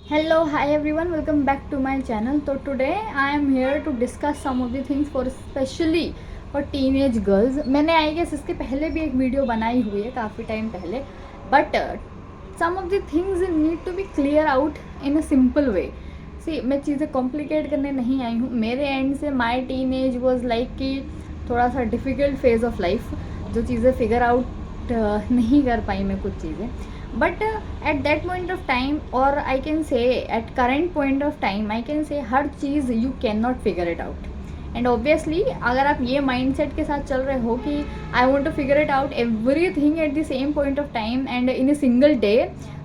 Hello, hi everyone, welcome back to my channel. So today I am here to discuss some of the things for especially for teenage girls. मैंने I guess इसके पहले भी एक video बनाई हुई है काफ़ी टाइम पहले, but some of the things need to be clear out in a simple way. See मैं चीज़ें कॉम्प्लिकेट करने नहीं आई हूँ. मेरे एंड से माई टीन एज वॉज लाइक कि थोड़ा सा डिफ़िकल्ट फेज़ ऑफ लाइफ, जो चीज़ें फिगर आउट नहीं कर पाई मैं कुछ चीज़ें. But at that point of time, और I can say at current point of time, I can say हर चीज़ you can not figure it out. And obviously अगर आप ये माइंडसेट के साथ चल रहे हो कि I want to figure it out everything at the same point of time and in a single day,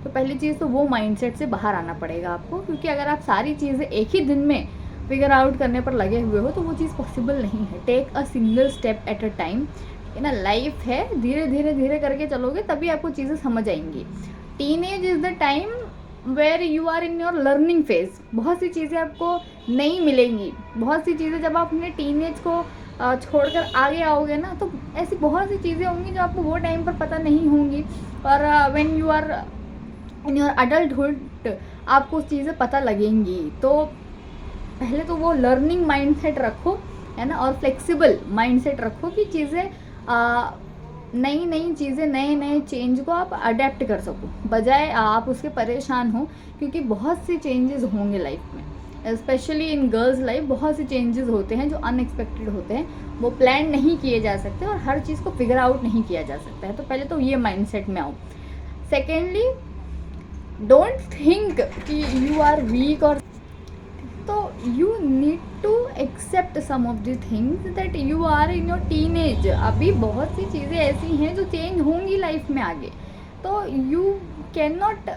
तो पहली चीज़ तो वो माइंडसेट से बाहर आना पड़ेगा आपको. क्योंकि अगर आप सारी चीज़ें एक ही दिन में फिगर आउट करने पर लगे हुए हो तो वो चीज़ पॉसिबल नहीं है. Take a single step at a time. ना लाइफ है, धीरे धीरे धीरे करके चलोगे तभी आपको चीज़ें समझ आएंगी. Teenage is the time where you are in your learning phase. बहुत सी चीज़ें आपको नहीं मिलेंगी. बहुत सी चीज़ें जब आप अपने टीनेज को छोड़कर आगे आओगे ना, तो ऐसी बहुत सी चीज़ें होंगी जो आपको वो टाइम पर पता नहीं होंगी. और when you are in your adulthood आपको चीज़ें पता लगेंगी. तो पहले तो वो लर्निंग माइंडसेट रखो, है ना, और फ्लेक्सिबल माइंडसेट रखो कि चीज़ें नई नई चीज़ें, नए नए चेंज को आप अडेप्ट कर सको, बजाय आप उसके परेशान हो. क्योंकि बहुत सी चेंजेस होंगे लाइफ में, स्पेशली इन गर्ल्स लाइफ. बहुत से चेंजेस होते हैं जो अनएक्सपेक्टेड होते हैं, वो प्लान नहीं किए जा सकते और हर चीज़ को फिगर आउट नहीं किया जा सकता है. तो पहले तो ये माइंडसेट में आओ. सेकेंडली, डोंट थिंक कि यू आर वीक, और तो you need to accept some of the things that you are in your teenage. अभी बहुत सी चीज़ें ऐसी हैं जो चेंज होंगी लाइफ में आगे. तो यू कैन नॉट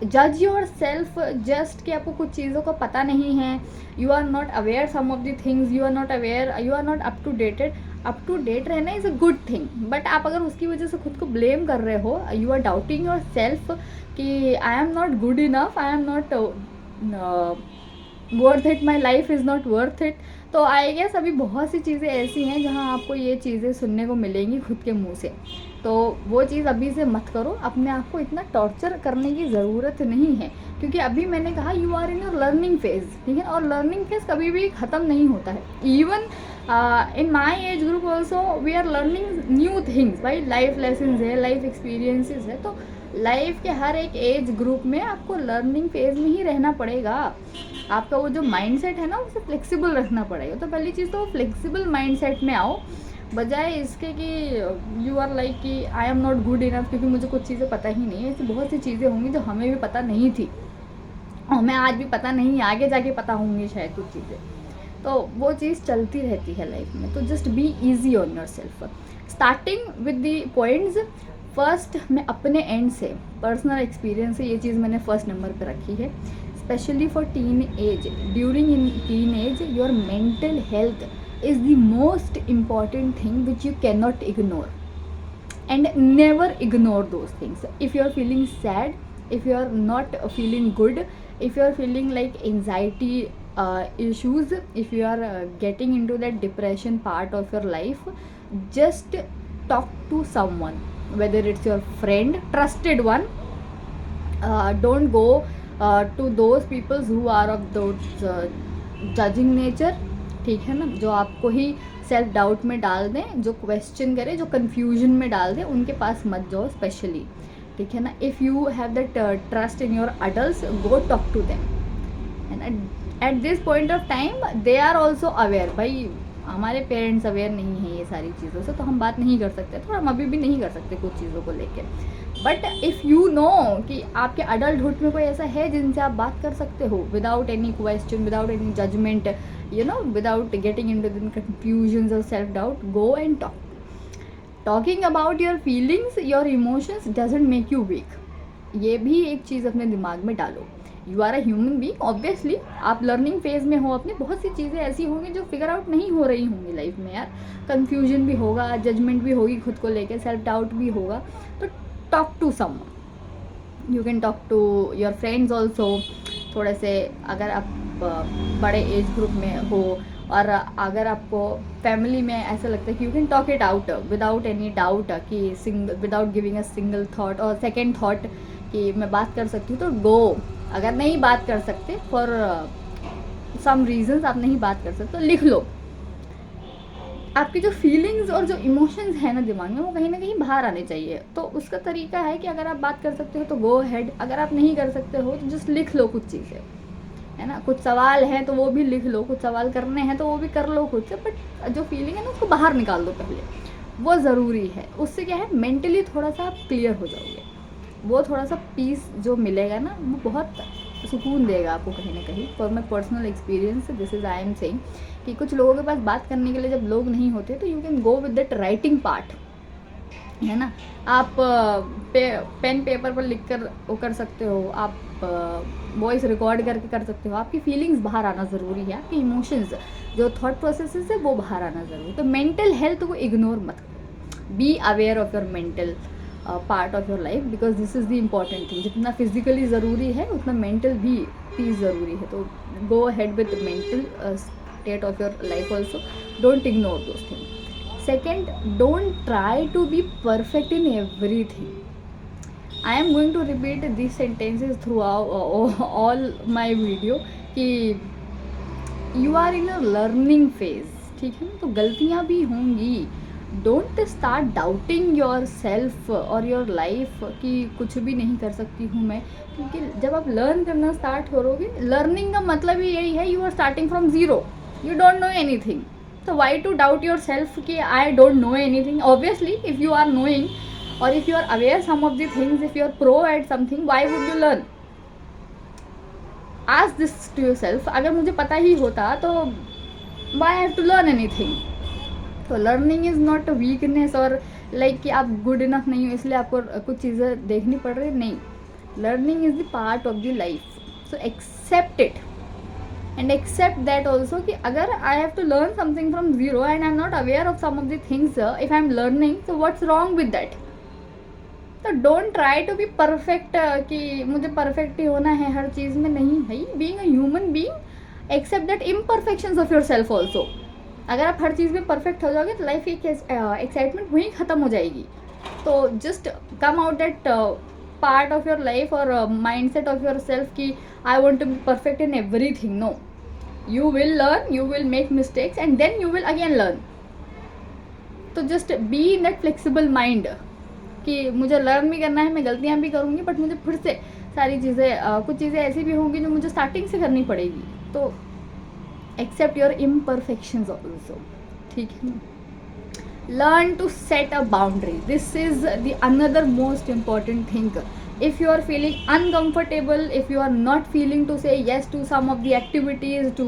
जज योर सेल्फ जस्ट कि आपको कुछ चीज़ों का पता नहीं है. You are not aware some of the things, you are not aware, you are not up to dated. Up to date रहना is a good thing, but आप अगर उसकी वजह से खुद को ब्लेम कर रहे हो, you are doubting yourself कि I am not good enough, I am not worth it, my life is not worth it. तो आई गेस अभी बहुत सी चीज़ें ऐसी हैं जहाँ आपको ये चीज़ें सुनने को मिलेंगी खुद के मुंह से. तो वो चीज़ अभी से मत करो. अपने आप को इतना टॉर्चर करने की ज़रूरत नहीं है. क्योंकि अभी मैंने कहा you are in your learning phase, ठीक है, और लर्निंग फेज़ कभी भी ख़त्म नहीं होता है. Even in my age group also we are learning new things. भाई लाइफ लेसन्स है, लाइफ एक्सपीरियंसेस है. तो लाइफ के हर एक एज ग्रुप में आपको लर्निंग फेज में ही रहना पड़ेगा. आपका वो जो माइंडसेट है ना, उसे फ्लेक्सिबल रखना पड़ेगा. तो पहली चीज़ तो फ्लेक्सिबल माइंडसेट में आओ, बजाय इसके कि यू आर लाइक कि I am not good enough, क्योंकि मुझे कुछ चीज़ें पता ही नहीं है. ऐसी बहुत सी चीज़ें होंगी जो हमें भी पता नहीं थी, हमें आज भी पता नहीं, आगे जाके पता होंगी शायद कुछ चीज़ें. तो वो चीज़ चलती रहती है लाइफ में. तो just be easy on your self. Starting with the points. First, मैं अपने एंड से पर्सनल एक्सपीरियंस से ये चीज़ मैंने फर्स्ट नंबर पे रखी है. Specially for teen age, during in teen age your mental health is the most important thing which you can not ignore. And never ignore those things. If you are feeling sad, if you are not feeling good, if you are feeling like anxiety issues, if you are getting into that depression part of your life, just talk to someone, whether it's your friend, trusted one. Don't go to those people who are of those judging nature, ठीक है ना, जो आपको ही self doubt में डाल दें, जो question करें, जो कन्फ्यूजन में डाल दें, उनके पास मत जाओ स्पेशली, ठीक है ना. If you have that trust in your adult, go talk to them. And at this point of time they are also aware. भाई हमारे पेरेंट्स अवेयर नहीं है ये सारी चीज़ों से, तो हम बात नहीं कर सकते, तो हम अभी भी नहीं कर सकते कुछ चीज़ों को लेकर. बट इफ़ यू नो कि आपके अडल्टहुड में कोई ऐसा है जिनसे आप बात कर सकते हो without any question, without any judgement, you know, without getting into the confusions or self doubt, go and talk. Talking about your feelings, your emotions doesn't make you weak. ये भी एक चीज़ अपने दिमाग में डालो. You are a human being. Obviously आप learning phase में हो अपनी. बहुत सी चीज़ें ऐसी होंगी जो फिगर आउट नहीं हो रही होंगी लाइफ में यार. कन्फ्यूजन भी होगा, जजमेंट भी होगी खुद को लेकर, सेल्फ डाउट भी होगा. तो talk to someone. You can talk to your friends also. थोड़े से अगर आप बड़े एज ग्रुप में हो, और अगर आपको फैमिली में ऐसा लगता है कि you can talk it out without any doubt, कि without giving a single thought और सेकेंड थॉट कि मैं बात कर सकती हूँ, तो गो अगर नहीं बात कर सकते फॉर सम रीजंस, आप नहीं बात कर सकते तो लिख लो। आपकी जो फीलिंग्स और जो इमोशंस है ना दिमाग में, वो कहीं ना कहीं बाहर आने चाहिए। तो उसका तरीका है कि अगर आप बात कर सकते हो तो गो हेड, अगर आप नहीं कर सकते हो तो जस्ट लिख लो कुछ चीज़ें, है ना। कुछ सवाल हैं तो वो भी लिख लो, कुछ सवाल करने हैं तो वो भी कर लो खुद से, बट जो फीलिंग है ना उसको बाहर निकाल दो पहले, वो ज़रूरी है। उससे क्या है, मेंटली थोड़ा सा आप क्लियर हो जाओगे, वो थोड़ा सा पीस जो मिलेगा ना वो बहुत सुकून देगा आपको कहीं ना कहीं। For my personal experience this is I am saying कि कुछ लोगों के पास बात करने के लिए जब लोग नहीं होते तो you can go with that writing part, है ना। आप पेन पेपर पर लिख कर वो कर सकते हो, आप वॉइस रिकॉर्ड करके कर सकते हो। आपकी फीलिंग्स बाहर आना ज़रूरी है, आपके इमोशंस जो थॉट प्रोसेसेस है वो बाहर आना ज़रूरी है। तो मेंटल हेल्थ को इग्नोर मत करो, be aware of your mental part of your life, because this is the important thing. जितना फिजिकली ज़रूरी है उतना मेंटल भी पीस ज़रूरी है। तो go ahead with mental state of your life also, don't ignore those things. Second, don't try to be perfect in everything. I am going to repeat these sentences throughout all my video कि you are in a learning phase, ठीक है ना। तो गलतियाँ भी होंगी, don't start doubting your self और your life कि कुछ भी नहीं कर सकती हूँ मैं, क्योंकि जब आप लर्न करना स्टार्ट करोगे, लर्निंग का मतलब ही यही है, you are starting from zero, you don't know anything. So why to doubt yourself कि I don't know anything? Obviously if you are knowing or if you are aware some of the things, if you are pro at something, why would you learn? Ask this to yourself. अगर मुझे पता ही होता तो why I have to learn anything? तो learning is not a weakness और like कि आप good enough नहीं हो इसलिए आपको कुछ चीज़ें देखनी पड़ रही, नहीं। Learning is the part of the life. So accept it. And accept that also कि अगर I have to learn something from zero and I'm not aware of some of the things if I'm learning, so what's wrong with that? तो don't try to be perfect कि मुझे perfect ही होना है हर चीज़ में, नहीं भाई। being a human being, accept that imperfections of yourself also. अगर आप हर चीज़ में perfect हो जाओगे तो लाइफ की एक्साइटमेंट वहीं ख़त्म हो जाएगी। तो just come out that part of your life or mindset of yourself कि I want to be perfect in everything. No, you will learn, you will make mistakes and then you will again learn. तो just be in that flexible mind कि मुझे learn भी करना है, मैं गलतियाँ भी करूँगी, बट मुझे फिर से सारी चीज़ें कुछ चीज़ें ऐसी भी होंगी जो मुझे स्टार्टिंग से करनी पड़ेगी। तो एक्सेप्ट योर इम्परफेक्शंस ऑल्सो, ठीक है। learn to set a boundary. This is the another most important thing. If you are feeling uncomfortable, if you are not feeling to say yes to some of the activities, to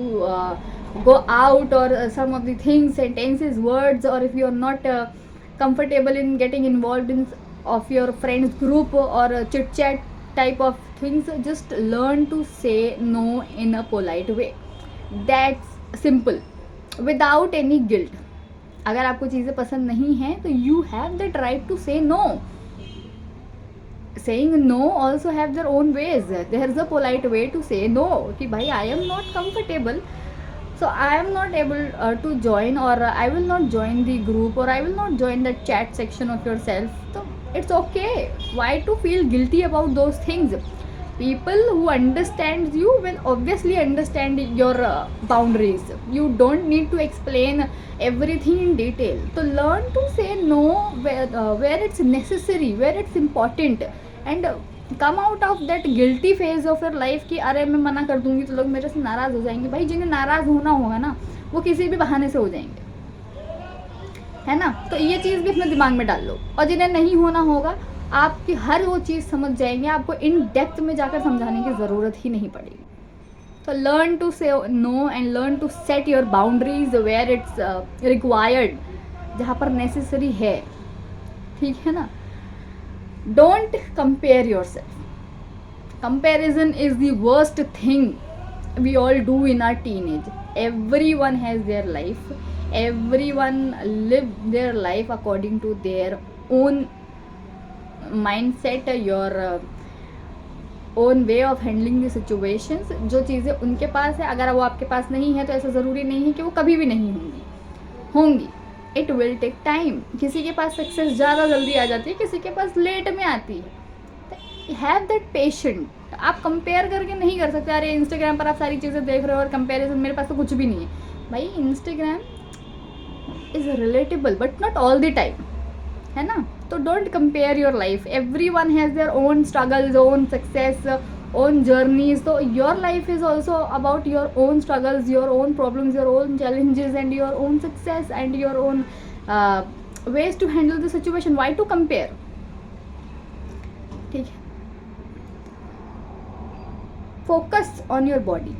go out or some of the things, sentences, words, or if you are not comfortable in getting involved in of your friends group or chit chat type of things, just learn to say no in a polite way. That's simple, without any guilt. अगर आपको चीज़ें पसंद नहीं हैं तो you have that right to say no. Saying no also have their own ways, there is a polite way to say no कि भाई I am not comfortable, so I am not able to join, और I will not join the group, और I will not join that chat section of yourself. तो it's okay, why to feel guilty about those things? People who understands you will obviously understand your boundaries. You don't need to explain everything in detail. So learn to say no where it's necessary, where it's important, and come out of that guilty phase of your life कि अरे मैं मना कर दूंगी तो लोग मेरे से नाराज़ हो जाएंगे। भाई जिन्हें नाराज़ होना होगा ना वो किसी भी बहाने से हो जाएंगे, है ना। तो ये चीज़ भी अपने दिमाग में डाल लो। और जिन्हें नहीं होना होगा आपकी हर वो चीज़ समझ जाएंगे, आपको इन डेप्थ में जाकर समझाने की ज़रूरत ही नहीं पड़ेगी। तो learn to say no and learn to set your boundaries where it's required, जहाँ पर नेसेसरी है, ठीक है ना। Don't compare yourself. Comparison is the worst thing we all do in our teenage. Everyone has their life, everyone live their life according to their own mindset, your own way of handling the situations. जो चीज़ें उनके पास है, अगर वो आपके पास नहीं है तो ऐसा ज़रूरी नहीं है कि वो कभी भी नहीं होंगी। It will take time. किसी के पास सक्सेस ज़्यादा जल्दी आ जाती है, किसी के पास लेट में आती है। Have that patient. आप कंपेयर करके नहीं कर सकते, अरे इंस्टाग्राम पर आप सारी चीज़ें देख रहे हो और कंपेरिजन, मेरे पास तो कुछ भी नहीं है। भाई Instagram is relatable but not all the time, है ना। तो don't compare your life, every one has their own struggles, own success, own journeys. So your life is also about your own struggles, your own problems, your own challenges, and your own success, and your own ways to handle the situation. Why to compare? ठीक है। Focus on your body.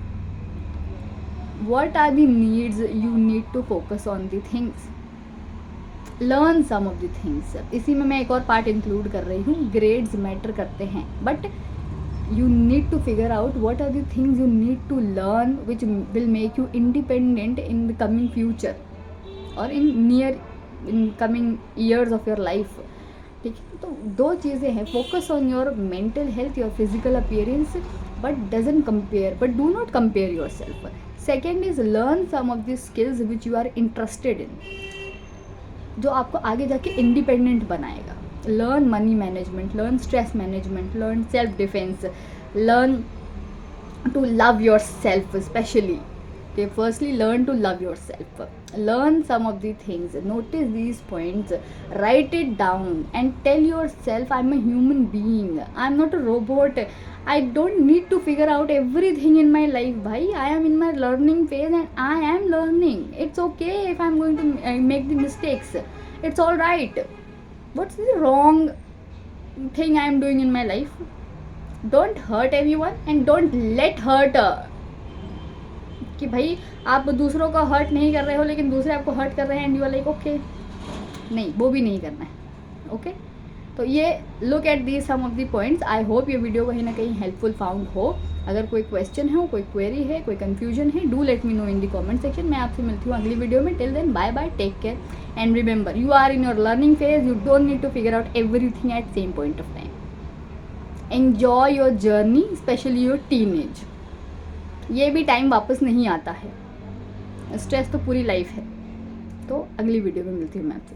What are the needs? You need to focus on the things. Learn some of the things. इसी में मैं एक और part include कर रही हूँ, ग्रेड्स मैटर करते हैं, but you need to figure out what are the things you need to learn which will make you independent in the coming future or in coming years of your life। ठीक है, तो दो चीज़ें हैं, focus on your mental health, your physical appearance, but doesn't compare, but do not compare yourself. Second is learn some of the skills which you are interested in, जो आपको आगे जाके इंडिपेंडेंट बनाएगा। Learn money management, learn stress management, learn self defense, learn to love yourself especially. Okay, firstly learn to love yourself, learn some of the things, notice these points, write it down and tell yourself, I'm a human being, I'm not a robot, I don't need to figure out everything in my life. Bhai, I am in my learning phase and I am learning. It's okay if I'm going to make the mistakes, it's all right. What's the wrong thing I am doing in my life? Don't hurt everyone and don't let hurt कि भाई आप दूसरों को hurt नहीं कर रहे हो लेकिन दूसरे आपको हर्ट कर रहे हैं and you are like okay, नहीं वो भी नहीं करना है। ओके, तो ये look at the some of the points. I hope ये वीडियो कहीं ना कहीं हेल्पफुल फाउंड हो। अगर कोई क्वेश्चन हो, कोई क्वेरी है, कोई कन्फ्यूजन है, do let me know in the comment section. मैं आपसे मिलती हूँ अगली वीडियो में। Till then bye bye, take care and remember, you are in your learning phase, you don't need to figure out everything at same point of time. Enjoy your journey, specially your teenage. ये भी time वापस नहीं आता है, stress तो पूरी life है। तो अगली वीडियो में मिलती हूँ मैं आपसे।